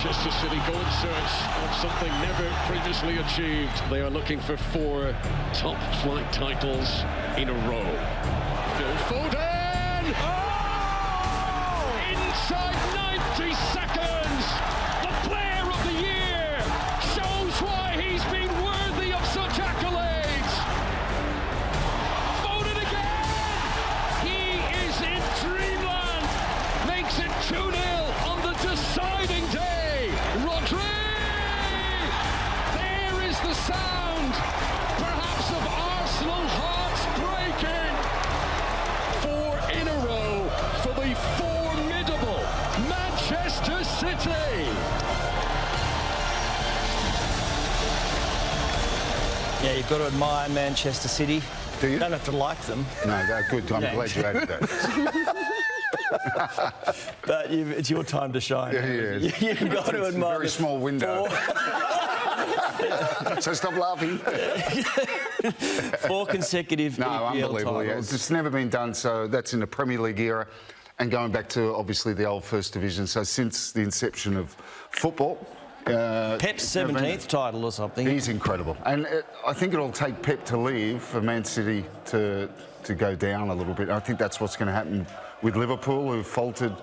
Manchester City go in search of something never previously achieved. They are looking for 4 top-flight titles in a row. Phil Foden! Oh! Inside 90 seconds! The player of the year shows why he's been worthy of such accolades! Foden again! He is in dreamland! Makes it 2-0 on the deciding day! There is the sound, perhaps of Arsenal hearts breaking. 4 in a row for the formidable Manchester City. Yeah, you've got to admire Manchester City. Do you? You don't have to like them. No, they're good. I'm glad you added that. But it's your time to shine. Yeah. You've got to admire. A very small window. So stop laughing. 4 consecutive EPL unbelievable. titles. Yeah. It's never been done. So that's in the Premier League era, and going back to obviously the old First Division. So since the inception of football. Pep's 17th title or something. He's incredible, and I think it'll take Pep to leave for Man City to go down a little bit. I think that's what's going to happen with Liverpool, who faltered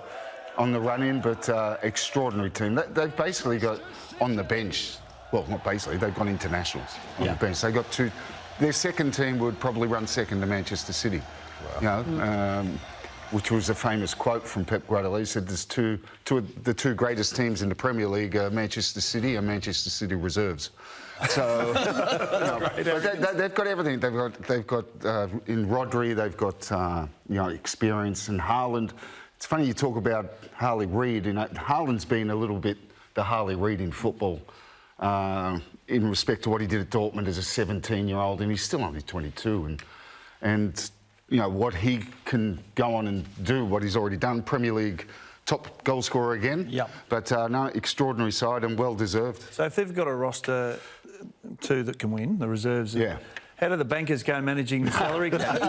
on the run-in, but extraordinary team. They've basically got on the bench, well, not basically, they've got internationals on the bench. They got 2. Their second team would probably run second to Manchester City. Wow. You know, which was a famous quote from Pep Guardiola. He said there's the 2 greatest teams in the Premier League are Manchester City and Manchester City reserves. So they've got everything. They've got in Rodri, they've got experience, and Haaland. It's funny you talk about Harley Reid. You know, Haaland's been a little bit the Harley Reid in football in respect to what he did at Dortmund as a 17-year-old, and he's still only 22, and you know, what he can go on and do, what he's already done. Premier League top goal scorer again. Yep. But no, extraordinary side and well deserved. So if they've got a roster 2 that can win, the reserves. Yeah. How do the bankers go managing the salary cap?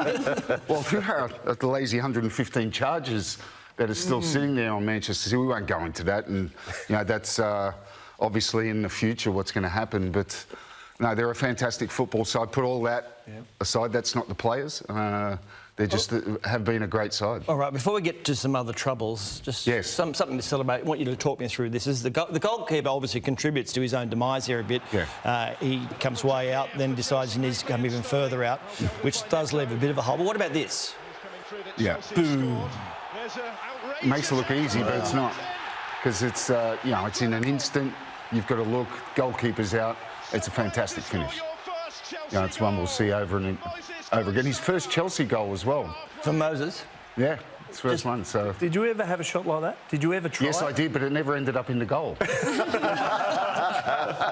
Well, there are the lazy 115 charges that are still sitting there on Manchester City. We won't go into that, and you know that's obviously in the future what's going to happen, but. No, they're a fantastic football side. Put all that aside, that's not the players. They just have been a great side. All right, before we get to some other troubles, just something to celebrate. I want you to talk me through this. The goalkeeper obviously contributes to his own demise here a bit. Yeah. He comes way out, then decides he needs to come even further out, which does leave a bit of a hole. But what about this? Yeah. Boom. It makes it look easy, but it's not. Because it's, you know, it's in an instant. You've got to look, goalkeeper's out. It's a fantastic finish. You know, it's one we'll see over and over again. His first Chelsea goal as well. For Moses? Yeah, his first one. So. Did you ever have a shot like that? Did you ever try? Yes, I did, but it never ended up in the goal.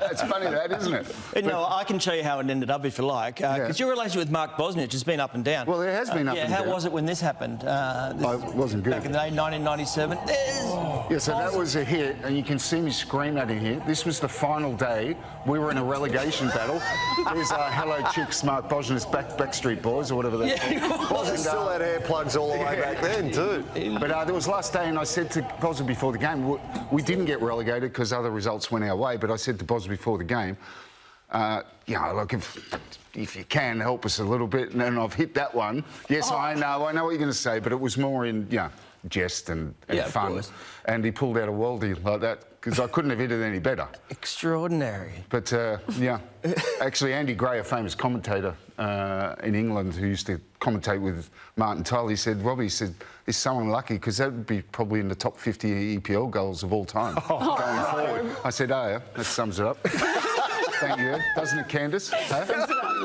It's funny that, isn't it? No, I can show you how it ended up if you like. Because your relationship with Mark Bosnich has been up and down. Well, it has been up and down. How was it when this happened? It wasn't good. Back in the day, 1997. Yeah, so that was a hit, and you can see me scream at him here. This was the final day. We were in a relegation battle. There's Hello Chicks, Mark Bosnich, Backstreet Boys, or whatever they're called. It still had hair plugs all the way back then, too. But there was last day, and I said to Bosnich before the game, we didn't get relegated because other results went our way, but I said to Bosnich before the game, you know, look, if you can, help us a little bit. And I've hit that one. Yes, I know what you're going to say, but it was more in, jest and fun. And he pulled out a worldie like that because I couldn't have hit it any better. Extraordinary. But, yeah, actually Andy Gray, a famous commentator in England who used to commentate with Martin Tyler, he said, Robbie, he said, is so unlucky because that would be probably in the top 50 EPL goals of all time going forward. I said, oh, yeah, that sums it up. Thank you. Doesn't it, Candice?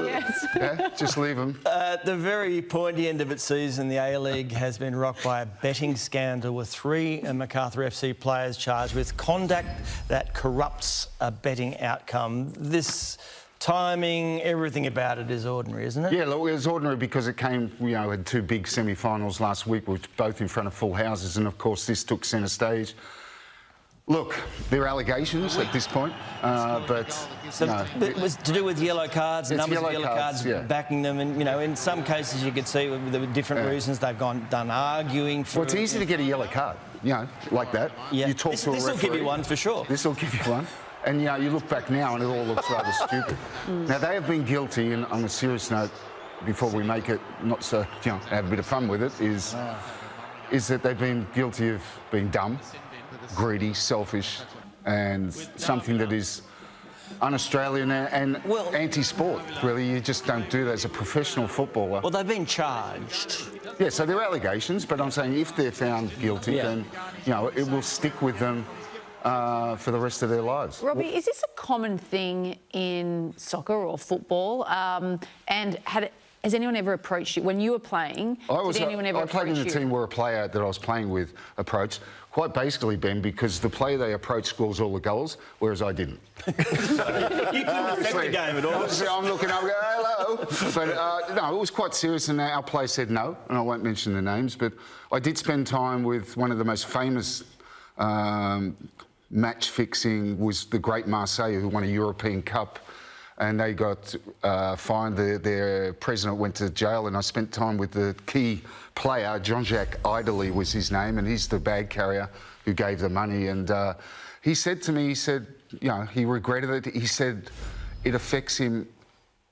Yes. Yeah, just leave them. At the very pointy end of its season, the A-League has been rocked by a betting scandal with 3 MacArthur FC players charged with conduct that corrupts a betting outcome. This timing, everything about it is ordinary, isn't it? Yeah, look, it was ordinary because it came, had 2 big semi-finals last week, which both in front of full houses, and of course this took centre stage. Look, they're allegations at this point, but So no. it was to do with yellow cards, It's numbers of yellow yellow cards, cards yeah. backing them, and in some cases you could see there were different reasons they've done arguing. Well, it's easy to get a yellow card, like that. Yeah. You talk to a This will referee. give you one for sure. This will give you one. And, you look back now and it all looks rather stupid. Now, they have been guilty, and on a serious note, before we make it not so, have a bit of fun with it, is that they've been guilty of being dumb, greedy, selfish, and something that is un-Australian and anti-sport, really. You just don't do that as a professional footballer. Well, they've been charged. Yeah, so they're allegations, but I'm saying if they're found guilty, then, it will stick with them for the rest of their lives. Robbie, is this a common thing in soccer or football? And has anyone ever approached you when you were playing? Did anyone ever I played in approach a you? team where a player that I was playing with approached, quite basically, Ben, because the player they approached scores all the goals, whereas I didn't. You couldn't affect the game at all. Obviously, I'm looking up, hello. But no, it was quite serious, and our player said no, and I won't mention the names, but I did spend time with one of the most famous match fixing was the great Marseille, who won a European Cup, and they got fined. Their president went to jail, and I spent time with the key player, Jean-Jacques Idely was his name, and he's the bag carrier who gave the money. And he said to me, he regretted it. He said it affects him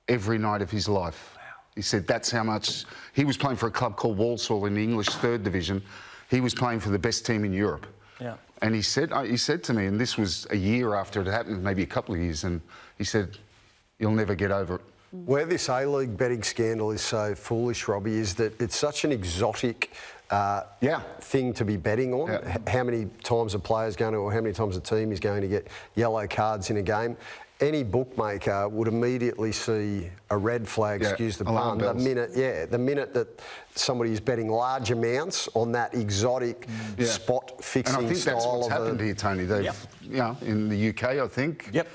every night of his life. Wow. He said that's how much. He was playing for a club called Walsall in the English 3rd Division. He was playing for the best team in Europe. Yeah. And he said to me, and this was a year after it happened, maybe a couple of years, and he said, you'll never get over it. Where this A-League betting scandal is so foolish, Robbie, is that it's such an exotic thing to be betting on. Yeah. How many times a player's going to, or how many times a team is going to get yellow cards in a game. Any bookmaker would immediately see a red flag, excuse the pun, the minute that somebody is betting large amounts on that exotic spot fixing style. And I think that's what's happened here, Tony. They've, in the UK, I think. Yep.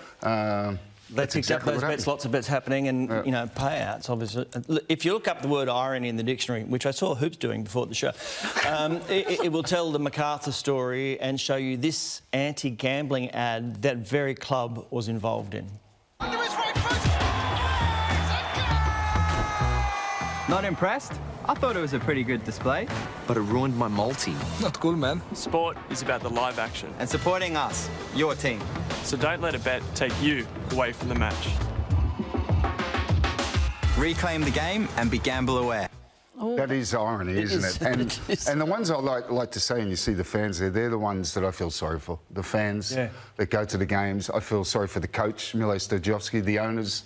Let's accept those bets, lots of bets happening, and payouts, obviously. If you look up the word irony in the dictionary, which I saw Hoops doing before the show, it will tell the MacArthur story and show you this anti-gambling ad that very club was involved in. Not impressed? I thought it was a pretty good display. But it ruined my multi. Not good, man. Sport is about the live action. And supporting us, your team. So don't let a bet take you away from the match. Reclaim the game and be gamble aware. That is irony, isn't it? And the ones I like to say, and you see the fans there, they're the ones that I feel sorry for. The fans that go to the games. I feel sorry for the coach, Milo Stojovski, the owners,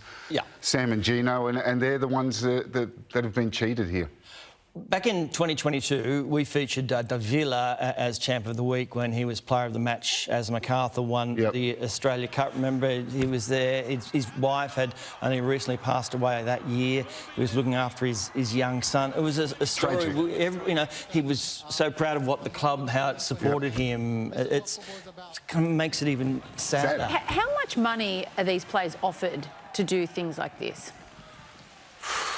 Sam and Gino, and they're the ones that have been cheated here. Back in 2022, we featured Davila as Champ of the Week when he was Player of the Match as MacArthur won the Australia Cup. Remember, he was there. His wife had only recently passed away that year. He was looking after his young son. It was a story. He was so proud of what the club, how it supported him. It kind of makes it even sadder. How much money are these players offered to do things like this?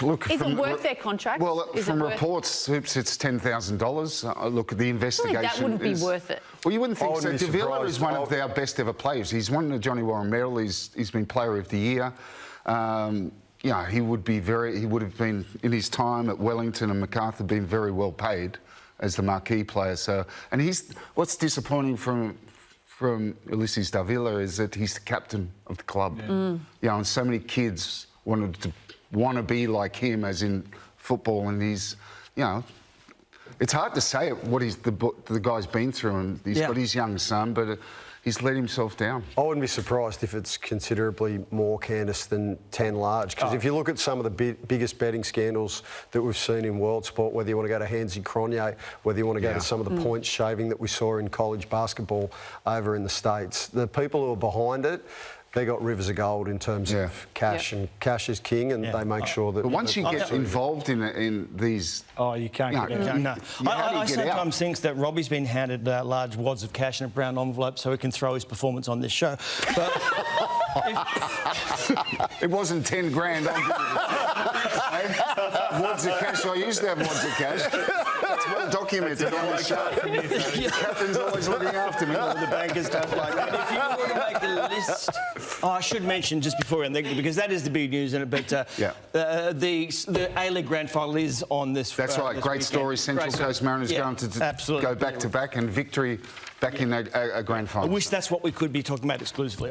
Look, is it worth their contract? Well, from reports, Hoops, it's $10,000. Look, the investigation that wouldn't be worth it. Well, you wouldn't think so. Davila is one of our best ever players. He's won the Johnny Warren Medal. He's been Player of the Year. He would have been in his time at Wellington and MacArthur been very well paid as the marquee player. So, and what's disappointing from Ulysses Davila is that he's the captain of the club. And so many kids want to be like him, as in football, and he's, it's hard to say what the guy's been through, and he's got his young son, but he's let himself down. I wouldn't be surprised if it's considerably more, Candice, than 10 large, because if you look at some of the biggest betting scandals that we've seen in world sport, whether you want to go to Hansi Cronje, whether you want to go to some of the points shaving that we saw in college basketball over in the States, the people who are behind it they got rivers of gold in terms of cash, and cash is king, and they make sure that... But once you get involved in these... Oh, you can't get out. No. I sometimes think that Robbie's been handed large wads of cash in a brown envelope so he can throw his performance on this show. But it wasn't 10 grand. Wads of cash. I used to have wads of cash. That's well documented on the show. The captain's always looking after me. The bankers don't like that. If you were to make a list... Oh, I should mention just before we end, because that is the big news in it, but the A-League Grand Final is on this. That's right. This great weekend. story. Central Coast Mariners going to go back-to-back and victory back in a grand final. I wish that's what we could be talking about exclusively.